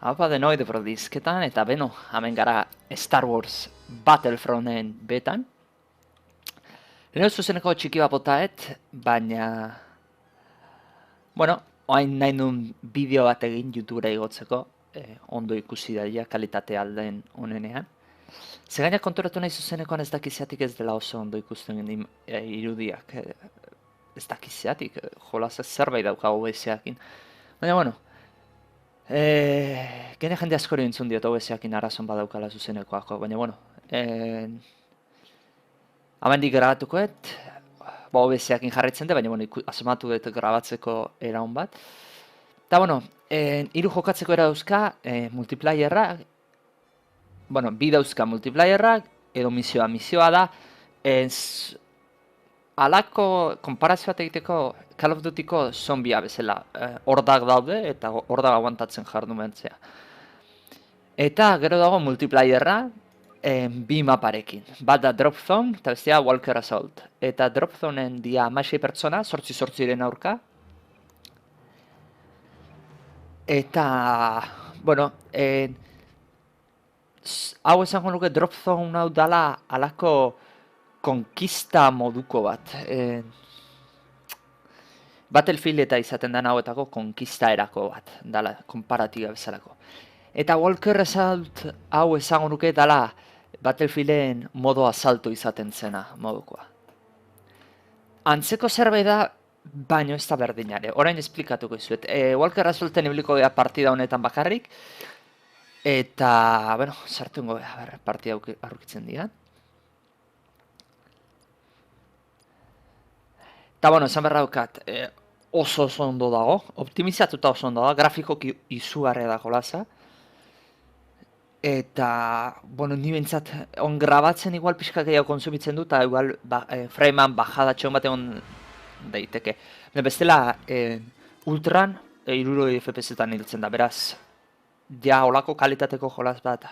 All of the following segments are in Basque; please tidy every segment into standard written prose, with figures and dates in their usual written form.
Haupa denoi dizketan, eta beno, hemen gara Star Wars Battlefronten betan. Lehen zuzeneko txiki bat botaet, baina... Bueno, oain nahi nuen bideo bat egin YouTubera igotzeko, ondo ikusi daia kalitate alden honenean. Zegaina konturatu nahi zuzenekoan ez dakiziatik ez dela oso ondo ikusten irudiak. Ez dakiziatik, jolazak zerbait dauka OBS-eakin. Baina, bueno, gene jende askori entzun diot OBS-eakin arazon badaukala zuzenekoako, baina, bueno, hamendik grabatukoet, OBS-eakin jarraitzen da, baina, bueno, asmatu dut grabatzeko eraun bat. Eta, bueno, hiru jokatzeko era dauzka, multiplayerrak, bueno, bi dauzka multiplayerrak, edo misioa da, alako konparazio bat egiteko Call of Dutyko zombia bezala, hordak daude eta hordak aguantatzen jardu mentzea. Eta gero dago multiplayerra, bi maparekin. Bat da Drop Zone eta bestea Walker Assault. Eta Drop Zoneen dia 16 pertsona, 8-8 aurka. Eta, bueno, hau esango nuke Drop Zone hau dala alako konkista moduko bat. Battlefield eta izaten den hauetako konkista erako bat, dala, konparatiba bezalako. Eta Walker Assault hau esango nuke dala Battlefielden modo asalto izaten zena modukoa. Antzeko zerbait da, baino ez da berdinare. Orain esplikatuko izuet. Walker Assaulten ibiliko gea partida honetan bakarrik. Eta, bueno, sartungo gea partida aurkitzen dira. Eta, bueno, esan berra daukat, oso ondo dago, optimizatuta oso ondo dago, grafikoki izugarria da jolaza. Eta, bueno, ni bentsat, on grabatzen igual pixka gehiago konsumitzen du, eta igual framean bajadatxon bat egon daiteke. Bestela, ultran, 60 FPS-etan hiltzen da, beraz, ja olako kalitateko jolaz bat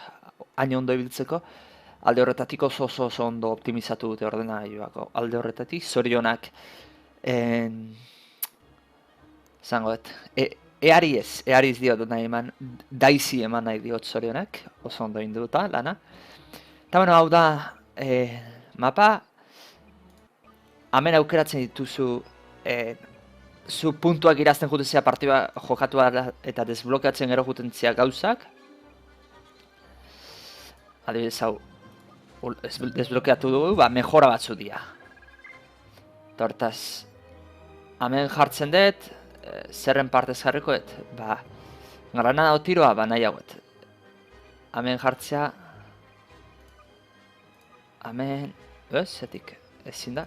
hain ondo ibiltzeko, alde horretatik oso ondo optimizatu dute ordenagailuako. Alde horretatik, zorionak, zango dut, eariz diot nahi eman, daizi eman nahi diot zorionak, oso ondo induta lana. Eta bueno, hau da mapa, hemen aukeratzen dituzu, zu puntuak irazten jutezia partida jokatu eta desblokeatzen gero jutentzia gauzak. Adibidez hau, desblokeatu dugu, mejora batzu dira. Eta hortaz, hemen jartzen dut, zerren partez jarrikoet, granada o tiroa, nahi hauet. Hemen jartzea, hemen, zetik, ezin da?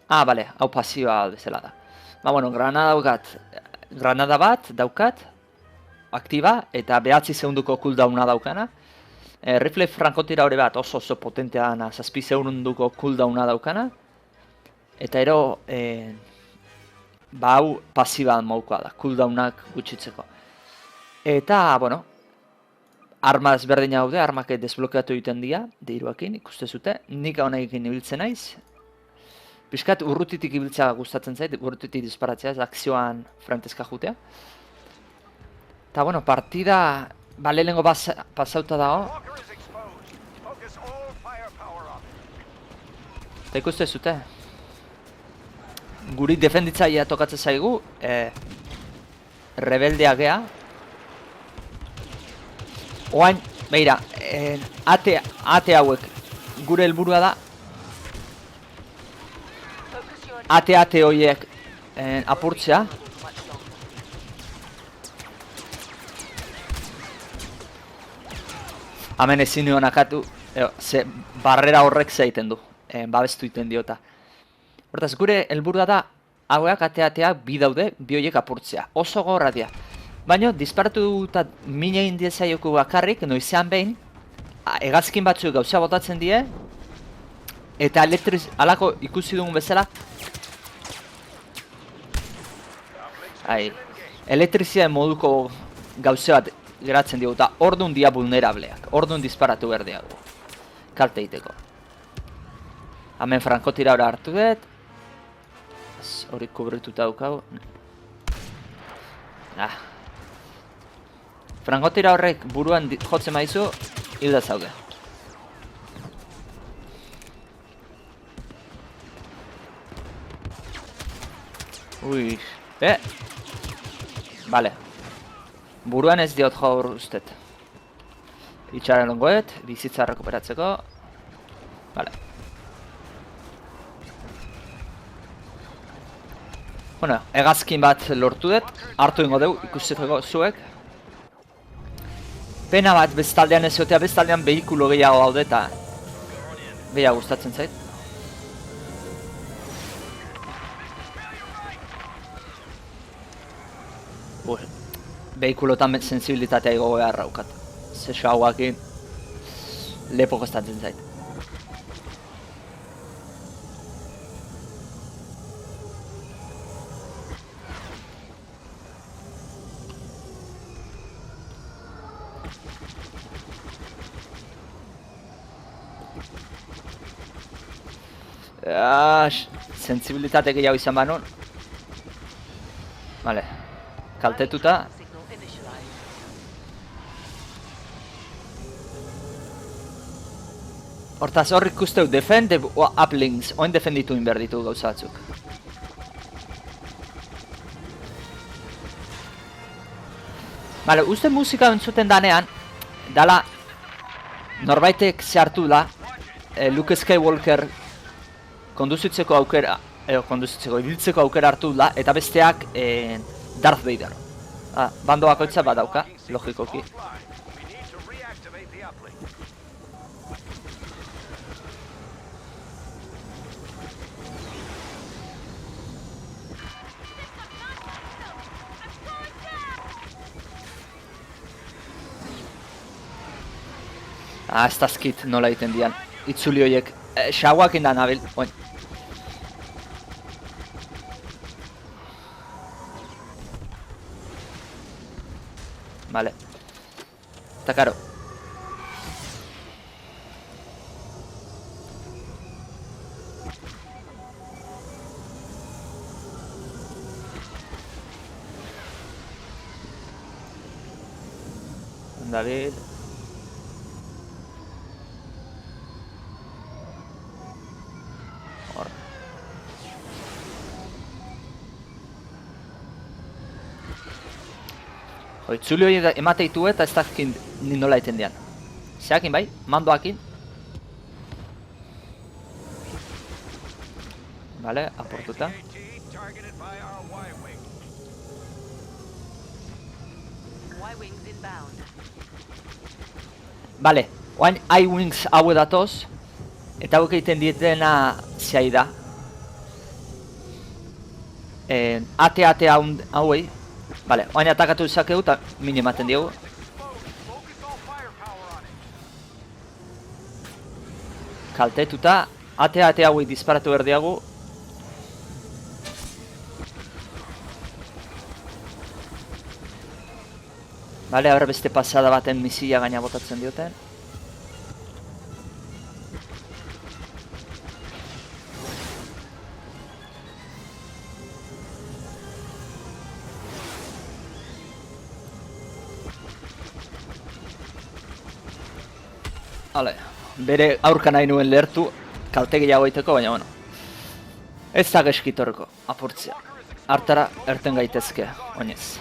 Bale, hau pasioa bezala da. Bueno, granada bat daukat, aktiba, eta 9 segunduko cooldowna daukana. Rifle frankotira hori bat oso potentea dana, 7 segunduko cooldowna daukana. Eta ero, hau pasiba modukoa da, cooldownak gutxitzeko. Eta, bueno, arma ezberdina daude, armak desblokeatu egiten dira, deiruakin, ikuste zute. Nik honekin ibiltzen naiz. Piskat urrutitik ibiltzea gustatzen zait, urrutitik disparatzea, ez akzioan frantezka jutea. Eta, bueno, partida, lehenengo pasauta dago. Eta ikuste zute. Guri defenditzailea tokatzen zaigu, rebeldea gea. Oain, beira, ate hauek gure helburua da, ate horiek apurtzea. Hemen ezin nioen akatu, barrera horrek zaiten du, babestu iten diota. Hortaz, gure helburua da, hauek ateak bi daude, bi horiek apurtzea. Oso gorra dira. Baina, disparatu eta mina indiezaioku bakarrik, noizean behin, hegazkin batzuk gauza botatzen die, eta alako ikusi dugun bezala, elektrizia moduko gauze bat geratzen dugu, eta orduan dia vulnerableak, orduan disparatu berdea dugu, kalte egiteko. Hemen frankotira hori hartu dut, hori kubrituta daukau. Frankotira horrek buruan jotzen maizu, hilda zaude. Ui, Vale. Buruan ez diot jaur ustet. Itxaren longoet, bizitza rekuperatzeko. Vale. Bueno, hegazkin bat lortu dut, hartu ingo deu, ikusteko zuek. Pena bat bestaldean ez jotea, bestaldean behikulo gehiago haude eta gehiago gustatzen zait. Behikulotan sensibilitatea igo beharra ukat. Zexo hauakin lepo kostatzen zait. Sensibilitate gehiago izan banun. Vale. Kaltetuta. Hortaz hor ikusteu defend the uplinks, oin defenditu inberditu gauza batzuk. Vale, uste musika entzuten danean, dala norbaitek zehartu da, Luke Skywalker konduzitzeko aukera, ibiltzeko aukera hartu da, eta besteak Darth Vader. Bando bakoitza badauka, logikoki. Ez dazkit nola egiten dian, itzuli horiek, xaguak inda nabil, oin. Vale. Eta karo. David. Itzuli hori emateitu eta ez dakin nola eten dian. Zeakin bai, mandoakin. Vale, aportuta. Vale, oain I-Wings haue datoz. Eta hauek egiten dietena zehai da. Ate hauei. Vale, oain atakatu izakegu eta min ematen diegu. Kaltetuta, ate hauei disparatu berdiagu. Vale, ahora beste pasada baten misila gaina botatzen dioten. Hale, bere aurka nahi nuen lehertu, kalte gehiago egiteko, baina bueno. Ez da geskitorko, apurtzea. Hartara erten gaitezke, oinez.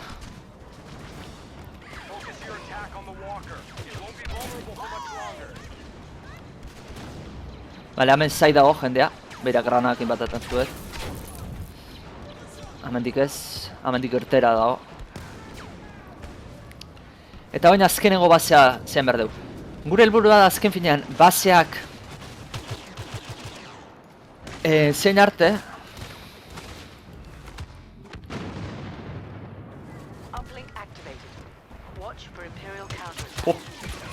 Bale, hemen zai dago jendea, bera granakin bat atantu dut. Hemendik ez, hemendik ertera dago. Eta baina azkenengo basea zen behar dugu. Gure helburua da azken finean, baseak zein arte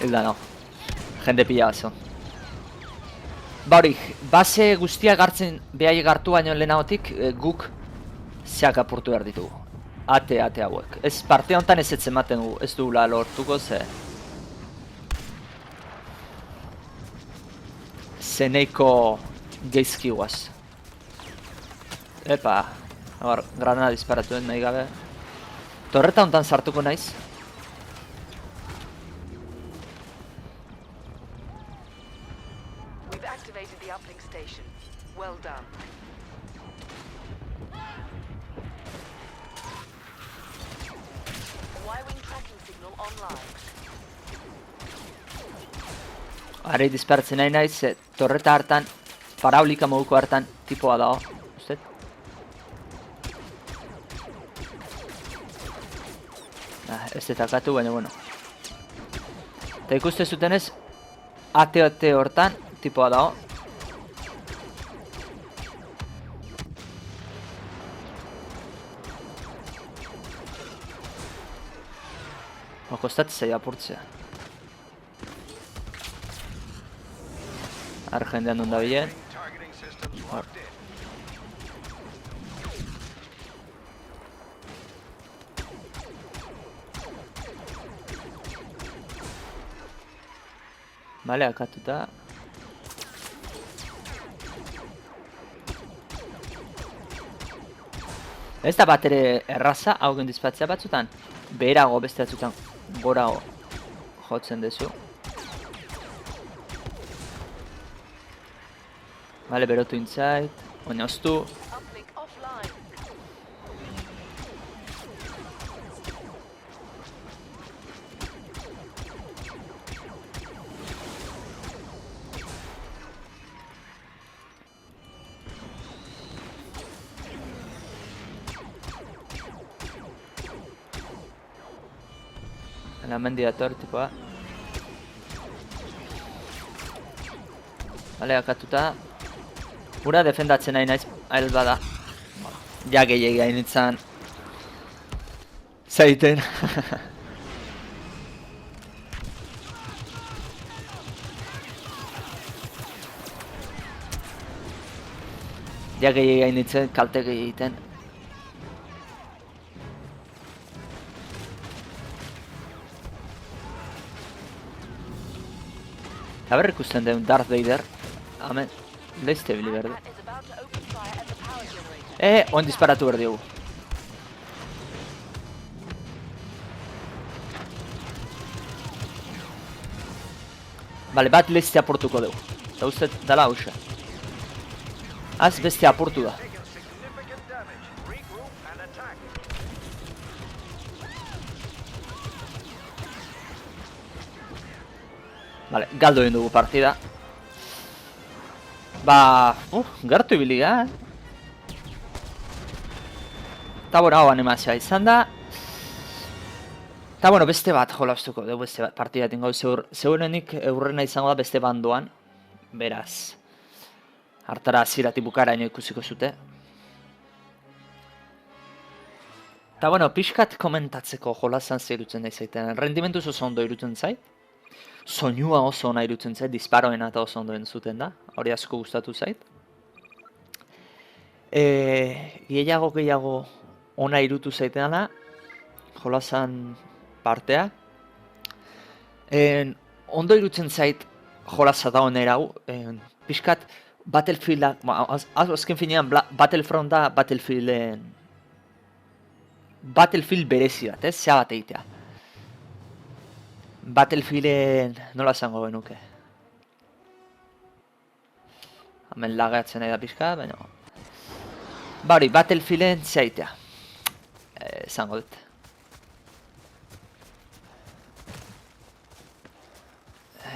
hilda no, jende pila bazo. Baurik, base guztiak hartzen behaiek hartu baino lehenagotik guk zeak apurtu behar ditugu. Ate hauek. Ez parte honetan ez ematen gu, ez dugula lortuko ze. Zeneiko geizki guaz. Epa, granada disparatuen nahi gabe. Torreta honetan sartuko naiz. activated the uplink station. Well done. Y-wing tracking signal online. Ari dispertzen nahi naiz, torreta hartan, paraulika moduko hartan tipoa dago, usted? Ez detakatu, baina bueno. Eta ikuste zutenez, ate hortan tipoa dago. Kostatzen zaio apurtzea. Jendean duen da bilen. Bale, akatuta. Ez da bat ere erraza, haugen dizpatzea batzutan. Beherago beste batzutan gorago jotzen dezu. Bale, berotu intzait, baina oztu. Uplink offline. Hemen dator, tipoa. Bale, akatuta. Ura defendatzen nahi naiz, ahel bada. Ja gehiagia initzan. Zaiten. Ja gehiagia initzen, kalte egiten. Haber ikusten den Darth Vader. Amen. Leizte bili berde. On disparatu behar diogu. Bale, bat leizte apurtuko dugu. Eta uste dala hausa. Az beste apurtu da. Bale, galdu egin dugu partida. Ba, gertu ibili ga. Eta bueno, hau animazioa izan da. Eta bueno, beste bat jolaztuko dugu, beste bat partida tingo. Zeurenik eurrena izango da beste bandoan. Beraz, hartara zirati bukaraino ikusiko zute. Eta bueno, pixkat komentatzeko jolazan zeirutzen da izaiten. Rendimentuz oso ondo irutzen zait. Soinua oso ona irutzen zait, disparoen eta oso ondo entzuten da. Hori asko gustatu zait. Gehiago ona irutu zaitena jolazan partea. Ondo irutzen zait jolaza da onera hau. Pixkat Battlefieldak, azken finean Battlefront da Battlefield berezi bat, zea bat egitea. Battlefielden nola esango benuke. Hemen lagatzen nahi da pixka, baina... Ba hori, Battlefielden zeitea. Esango dut.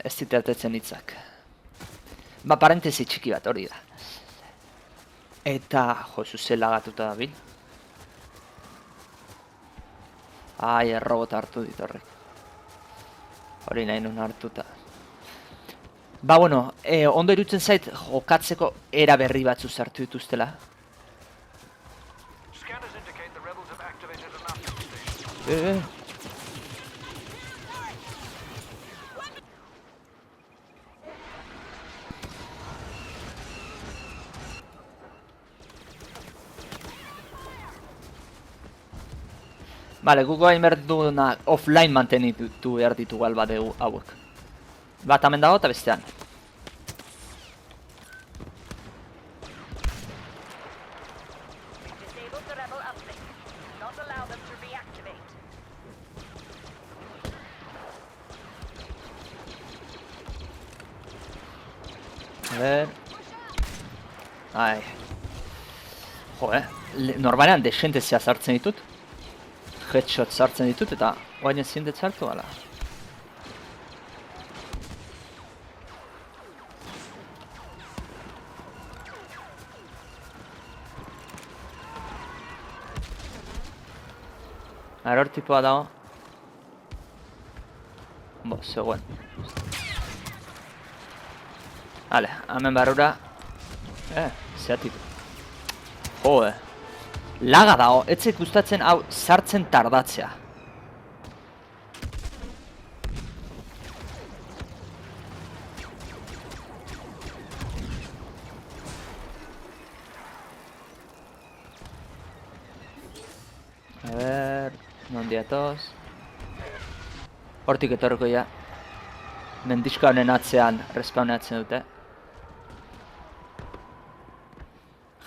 Ez ditertetzen hitzak. Ba, parentesi txiki bat hori da. Eta, jo, zuze lagatuta da bil. Ai, errobota hartu dit horrek. Hori nahi nun hartuta. Ba, bueno, ondo irutzen zait jokatzeko era berri batzu sartu dituztela. Bale, guko hain behar duguna offline mantenitu behar ditugu alba dugu hauek. Bat hemen dago eta bestean. A ver... Ai... Jo, normalean desentezia sartzen ditut. Headshot sartzen ditut eta oain ezin dut sartu gala. Error tipoa dago. Bo, zegoen. Hale, hemen barrura. Zeatik. Jo, laga dago, etzek gustatzen hau sartzen tardatzea. A ver, nondi atoz. Hortik etorriko ja. Mendixka honen atzean respawneatzen dute.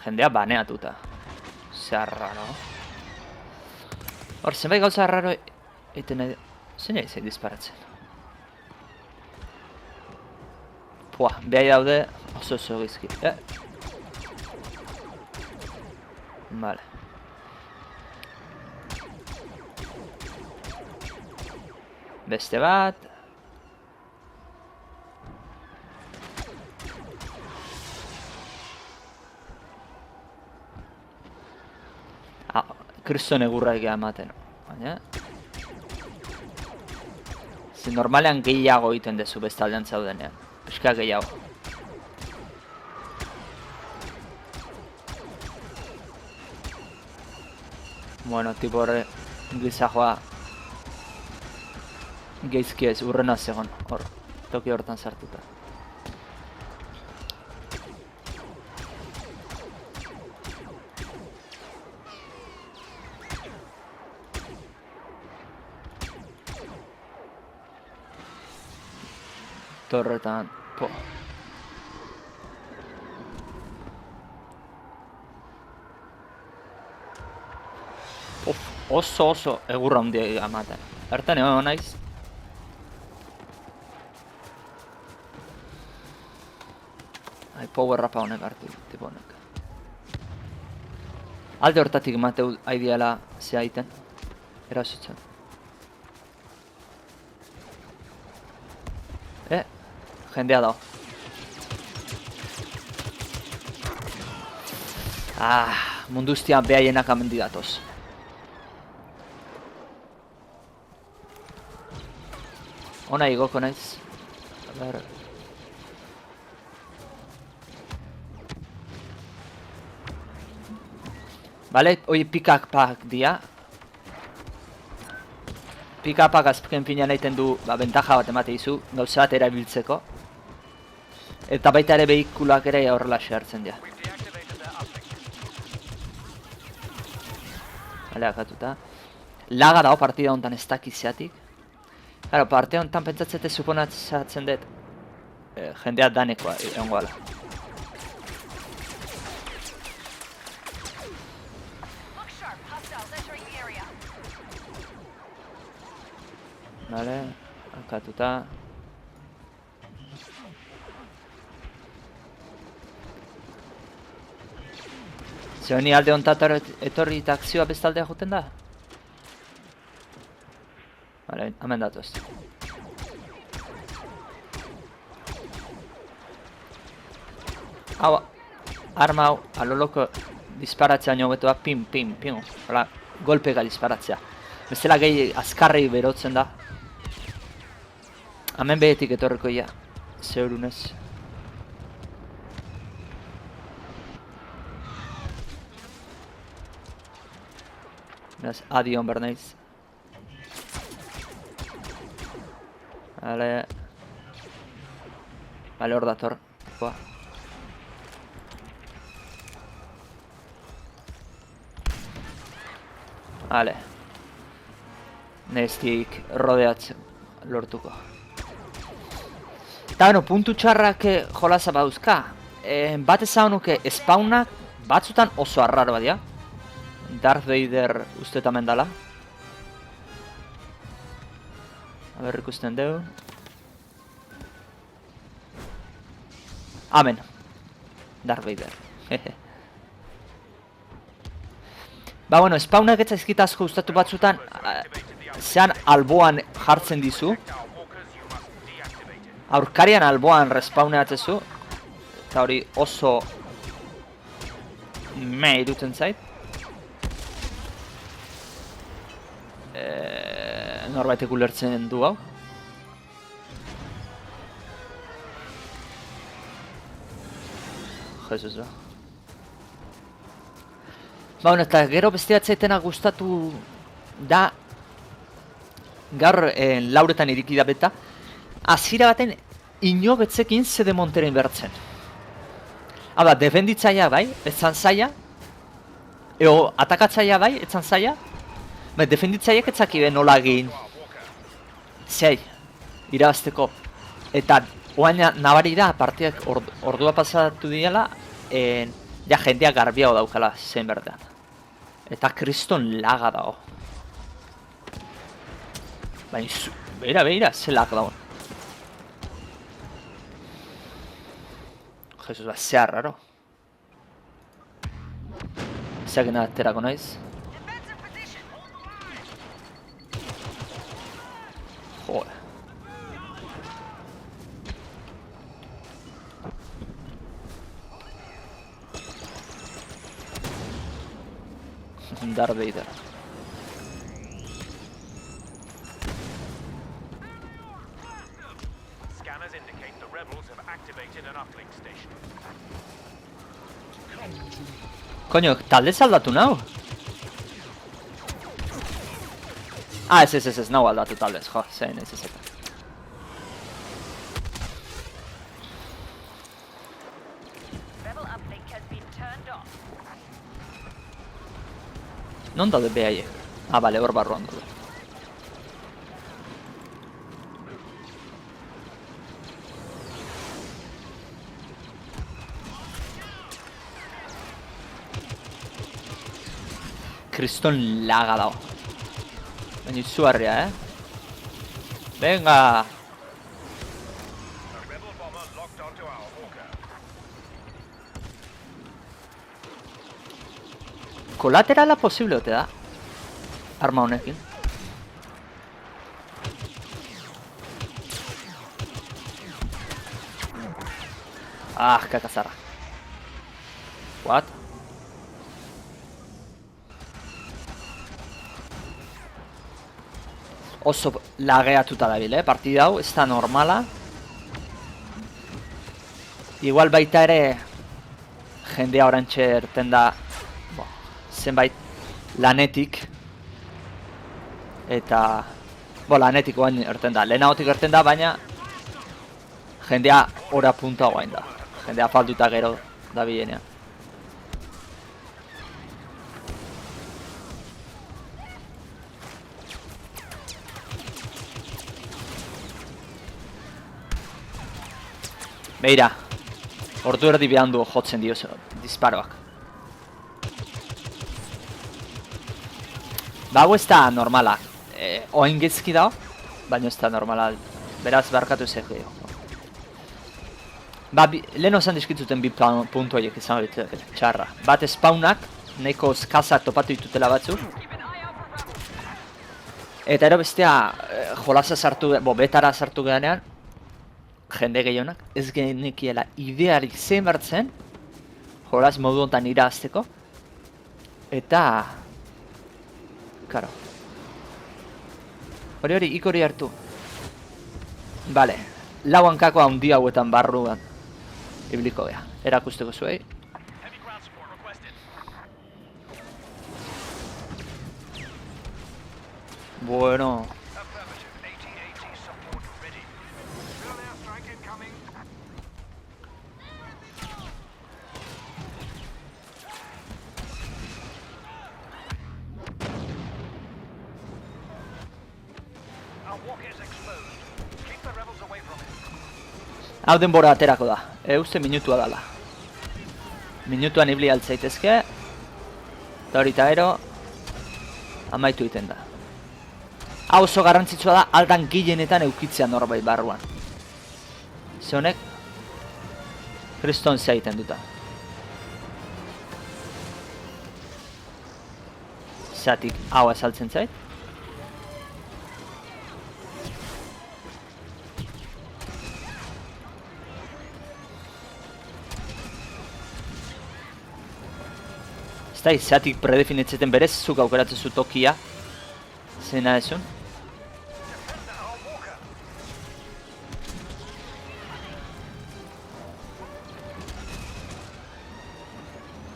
Jendea baneatuta. Zer raro. Hor, zenbait gauza raro egiten nahi... Zein ari zain disparatzen. Pua, behai daude oso gizki. Vale. Beste bat. Kriston egurra egia ematen. Baina... normalean gehiago egiten dezu bestaldean zaudenean. Eska gehiago. Bueno, tipo horre gizajoa geizki ez urrena zegoen hor, toki hortan sartuta. Torretan, po. Oso egurra handia ematen. Bertan egon naiz. Power rapa honek hartu, tipo honek. Alde hortatik mateu aidiala zea iten. Erasotzen. Jendea dao. Munduztian behaienak amendi datoz. Ona igoko naiz. Bale, hoi pick-up-ak dia. Pick-up-ak azken finean egiten du bentaja bat emate izu, gauza bat erabiltzeko. Eta baita ere behikulak ere horrela xehartzen dira. Bale, akatuta. Laga dago partida honetan ez dakiziatik. Claro, partida honetan pentsatzete suponatzen dut jendea danekoa egongo ala. Vale, akatuta. Ze honi alde honetan etorri eta akzioa bestaldea joten da? Vale, hemen datoz. Hau, arma hau, aloloko disparatzea niobetua, pim. Hola, golpega disparatzea. Bestela gehi azkarrei berotzen da. Hemen behetik etorriko ia, zeurunez. Beraz, adion behar nahiz. Vale, hor dator. Vale. Nestik rodeatzen lortuko. Eta beno, puntu txarrak jolaza bauzka. Bat ezagun nuke spawnak batzutan oso arraro badia. Darth Vader ustetamen dala. Aber ikusten dugu. Amen. Darth Vader. Ba, bueno, spawnak ez zaizkit asko gustatu batzutan, zean alboan jartzen dizu. Aurkarian alboan respawneatzezu. Eta hori oso me iruten zait. Norbaitek ulertzen du hau. Jesus da. Ba, bueno, eta gero beste atzaitena gustatu da gaur lauretan iriki da beta. Hasiera baten inogetzekin zede monteren bertzen. Hala, defenditzaia bai, etzan zaia. Eo, atakatzaia bai, etzan zaia. Ba, defenditzaiak etzakibe nola egin. Zei, irabazteko. Eta oaina nabari da, partiak ordua pasatu diela, ja jendea garbiago daukala zen berdean. Eta kriston laga dago. Baina, beira, ze lag dago. Jesus, ba, zea raro. Zeagena aterako naiz. Joder. Darth Vader. Scanners indicate the rebels have activated an uplink station. Koño, talde aldatu nau? Ez, nau aldatu taldez, jo, zein ez ezeta. Rebel uplink has been turned off. Non daude behaiek? Bale, hor barruan daude. Kriston laga dago. Baina izugarria, Venga! A rebel bomber locked onto our Hawker. Kolaterala posible ote da. Arma honekin. Kakazarra. What? Oso lageatuta dabil, partida hau, ez da normala. Igual baita ere jendea orantxe erten da zenbait lanetik. Eta lanetik oain erten da, lehenagotik erten da, baina jendea ora punta oain da. Jendea falduta gero da bilenean. Beira, ordu erdi behan du jotzen dio disparoak. Hau ez da normala. Oain gezki dago, baina ez da normala. Beraz, barkatu zeg gehiago. Lehen osan diskitzuten bi puntu horiek izan horiek txarra. Bat spawnak, nahiko skazak topatu ditutela batzuk. Eta ero bestea, jolasa sartu, betara sartu geanean, jende gehionak, ez genekiela idearik zein bertzen, jolaz modu honetan irazteko, eta, karo, hori ikori hartu. Bale, lau hankako handi hauetan barruan ibliko gea, erakusteko zuei. Heavy ground support requested. Bueno, Affirmative. AT-AT support ready. Feel airstrike incoming. Our walker is exposed. Keep the rebels away from it. hau denbora aterako da, uste minutua dala. Minutuan ibili altzaitezke, eta hori eta ero, amaitu egiten da. Hau oso garrantzitsua da, aldan gehienetan eukitzea norbait barruan. Ze honek, Kriston ze egiten duta. Zatik hau azaltzen zait. Ez da, zatik predefinitzeten berez, zuk aukeratzen zu tokia. Zena esun. Defender our walker.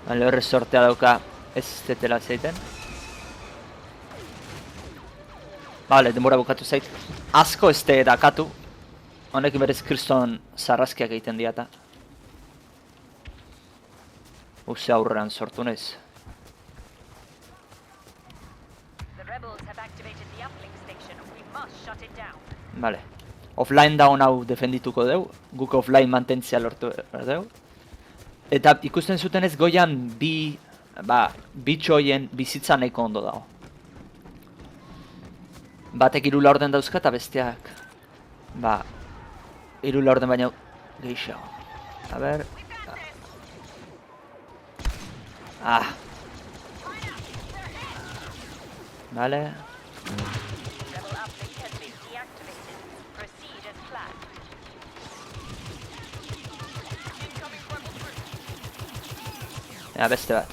Bale, horre sortea dauka ez zetela zeiten. Bale, denbora bukatu zait. Asko ez te dakatu. Honekin berez kriston zarrazkiak egiten diata. Uze aurrean sortu naiz. The rebels have activated the uplink station. We must shut it down. Bale. Offline down hau defendituko deu. Guk offline mantentzia lortu deu. Eta ikusten zuten ez goian bitxoien bizitza nahiko ondo dago. Batek 3 laurden dauzka eta besteak 3 laurden baino gehiago. A ber... Vale. Rebel uplink has been deactivated. Proceed as planned. Incoming rebel troops. Beste bat.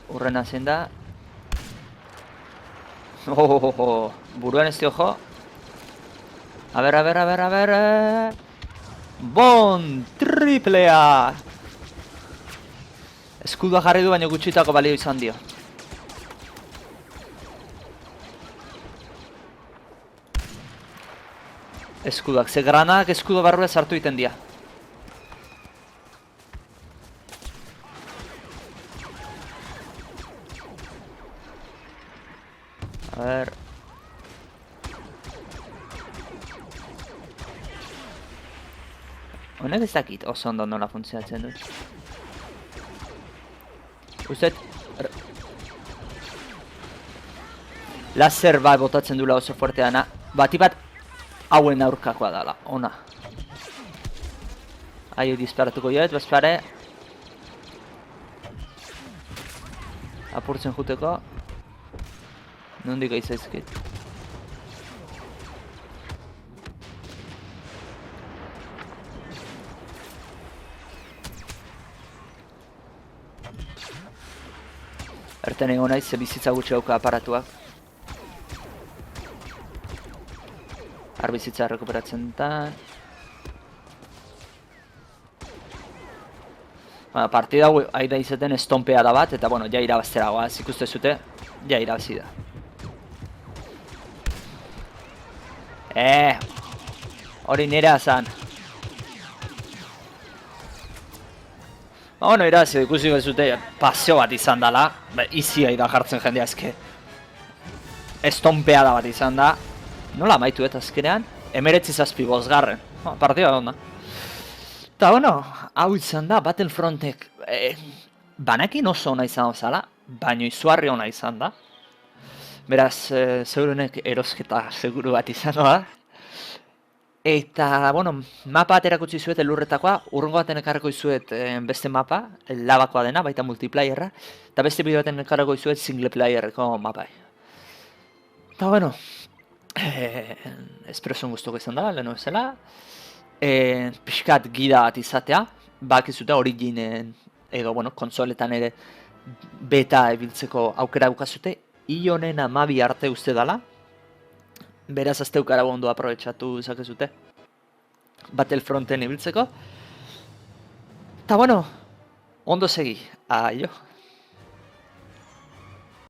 Urrena zein da. Buruan ez diojo. A ber. Bon! Triplea! Eskudua jarri du, baina gutxitako balio izan dio. Eskuduak, ze granak eskudu barrua sartu egiten dira. A ber... Honek ez dakit oso ondo nola funtzionatzen dut. Uztet... Laser bat botatzen dula oso fuerte dana. Bati bat hauen aurkakoa dala, ona. Aio disparatuko joet, bazpare. Apurtzen juteko. Nondik aizaizkit. Erten egon naiz, ze bizitza gutxi dauka aparatuak. Bizitza rekuperatzen da. Partida hau aida izaten estonpea da bat, eta bueno, ja irabaztera goaz, ikuste zute, ja irabazi da. Hori nire azan. Bueno, irabazi, ikusi zute, paseo bat izan dala. Izia ida jartzen jendea ezke. Estonpea da bat izan da. Nola amaitu eta azkenean? 19-5. Partida onda. Eta bueno, hau izan da, Battlefrontek banakin oso ona izan zala, baino izugarri ona izan da. Beraz, zeurenek erosketa seguru bat izan da. Eta, bueno, mapa bat erakutsi zuet elurretakoa, urrengo baten ekarreko izuet beste mapa, labakoa dena, baita multiplayerra, eta beste bideo baten ekarreko izuet single playerreko mapai. Eta, bueno, espreson guztuko izan da, lehenu bezala. Pixkat gida bat izatea, bakizuta originen edo, bueno, konsoletan ere beta ebiltzeko aukera daukazute. Ionen 12 arte uste dala. Beraz azteukara ondo aprobetxatu zakezute Battlefronten ibiltzeko. Eta bueno, ondo segi. Aio.